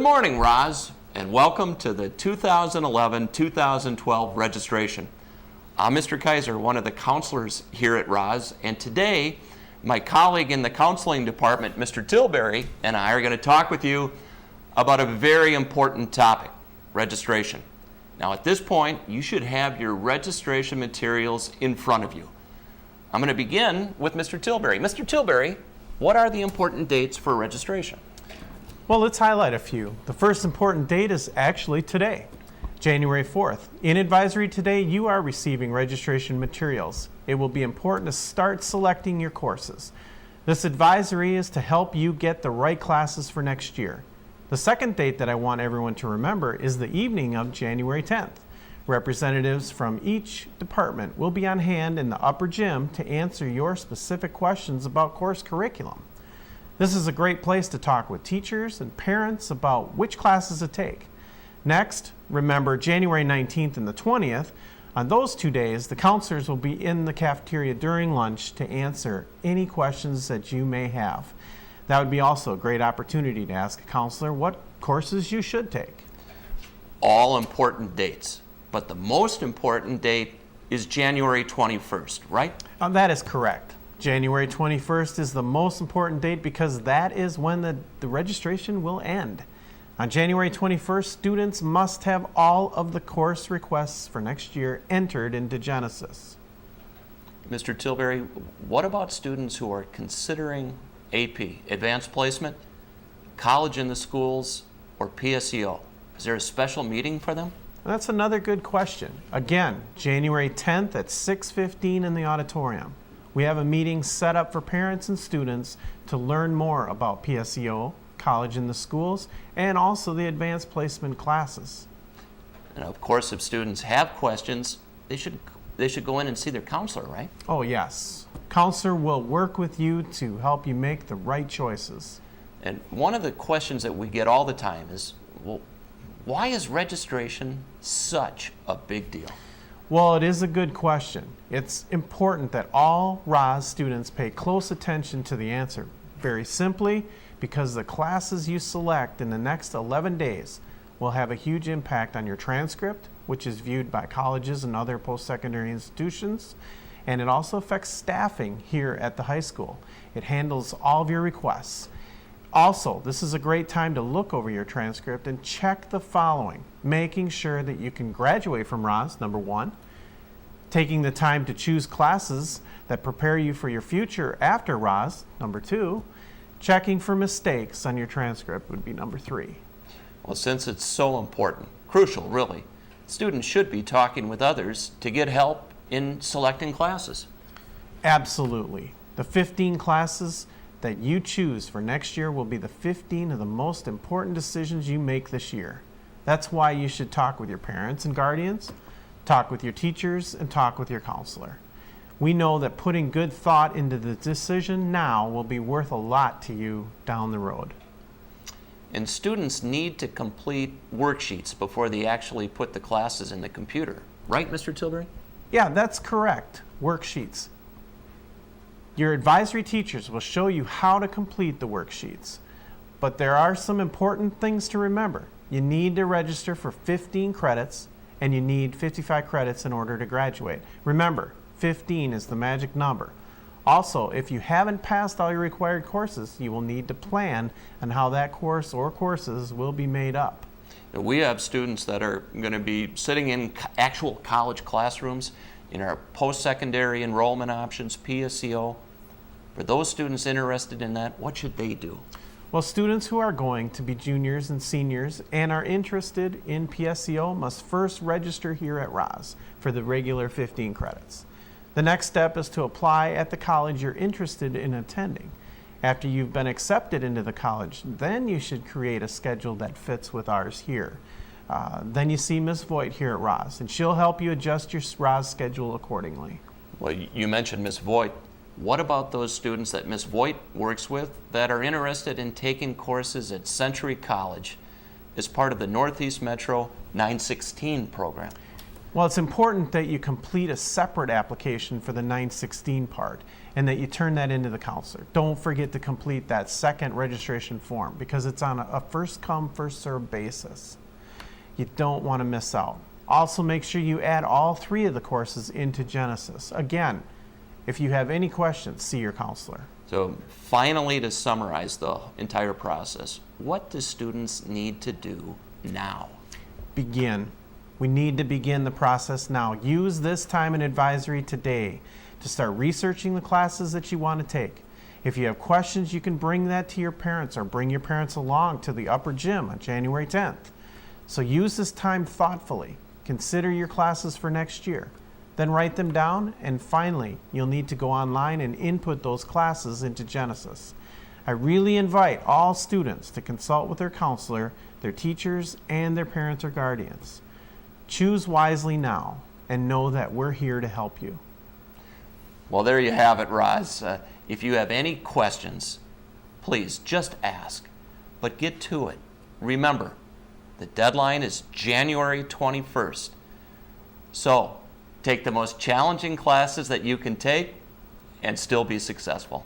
morning, RAHS, and welcome to the 2011-2012 registration. I'm Mr. Kaiser, one of the counselors here at RAHS, and today my colleague in the counseling department, Mr. Tilbury, and I are going to talk with you about a very important topic, registration. Now at this point, you should have your registration materials in front of you. I'm going to begin with Mr. Tilbury. Mr. Tilbury, what are the important dates for registration? Well, let's highlight a few. The first important date is actually today, January 4th. In advisory today, you are receiving registration materials. It will be important to start selecting your courses. This advisory is to help you get the right classes for next year. The second date that I want everyone to remember is the evening of January 10th. Representatives from each department will be on hand in the upper gym to answer your specific questions about course curriculum. This is a great place to talk with teachers and parents about which classes to take. Next, remember January 19th and the 20th. On those 2 days, the counselors will be in the cafeteria during lunch to answer any questions that you may have. That would be also a great opportunity to ask a counselor what courses you should take. All important dates, but the most important date is January 21st, right? That is correct. January 21st is the most important date because that is when the registration will end. On January 21st, students must have all of the course requests for next year entered into Genesis. Mr. Tilbury, what about students who are considering AP, Advanced Placement, College in the Schools, or PSEO? Is there a special meeting for them? That's another good question. Again, January 10th at 6:15 in the auditorium. We have a meeting set up for parents and students to learn more about PSEO, College in the Schools, and also the Advanced Placement classes. And of course, if students have questions, they should go in and see their counselor, right? Oh yes. Counselor will work with you to help you make the right choices. And one of the questions that we get all the time is, well, why is registration such a big deal? Well, it is a good question. It's important that all RAHS students pay close attention to the answer. Very simply, because the classes you select in the next 11 days will have a huge impact on your transcript, which is viewed by colleges and other post-secondary institutions, and it also affects staffing here at the high school. It handles all of your requests. Also, this is a great time to look over your transcript and check the following: making sure that you can graduate from RAHS, number one; taking the time to choose classes that prepare you for your future after RAHS, number two; checking for mistakes on your transcript would be number three. Well, since it's so important, crucial really, students should be talking with others to get help in selecting classes. Absolutely. The 15 classes that you choose for next year will be the 15 of the most important decisions you make this year. That's why you should talk with your parents and guardians, talk with your teachers, and talk with your counselor. We know that putting good thought into the decision now will be worth a lot to you down the road. And students need to complete worksheets before they actually put the classes in the computer. Right, Mr. Tilbury? Yeah, that's correct. Worksheets. Your advisory teachers will show you how to complete the worksheets. But there are some important things to remember. You need to register for 15 credits, and you need 55 credits in order to graduate. Remember, 15 is the magic number. Also, if you haven't passed all your required courses, you will need to plan on how that course or courses will be made up. We have students that are going to be sitting in actual college classrooms in our post-secondary enrollment options, PSEO. For those students interested in that, what should they do? Well, students who are going to be juniors and seniors and are interested in PSEO must first register here at RAHS for the regular 15 credits. The next step is to apply at the college you're interested in attending. After you've been accepted into the college, then you should create a schedule that fits with ours here. Then you see Ms. Voigt here at RAHS, and she'll help you adjust your RAHS schedule accordingly. Well, you mentioned Ms. Voigt. What about those students that Ms. Voigt works with that are interested in taking courses at Century College as part of the Northeast Metro 916 program? Well, it's important that you complete a separate application for the 916 part and that you turn that into the counselor. Don't forget to complete that second registration form because it's on a first come, first served basis. You don't want to miss out. Also, make sure you add all 3 of the courses into Genesis. Again, if you have any questions, see your counselor. So finally, to summarize the entire process, what do students need to do now? Begin. We need to begin the process now. Use this time in advisory today to start researching the classes that you want to take. If you have questions, you can bring that to your parents or bring your parents along to the upper gym on January 10th. So use this time thoughtfully. Consider your classes for next year. Then write them down, and finally, you'll need to go online and input those classes into Genesis. I really invite all students to consult with their counselor, their teachers, and their parents or guardians. Choose wisely now and know that we're here to help you. Well, there you have it, RAHS. If you have any questions, please just ask, but get to it. Remember, the deadline is January 21st. So, take the most challenging classes that you can take and still be successful.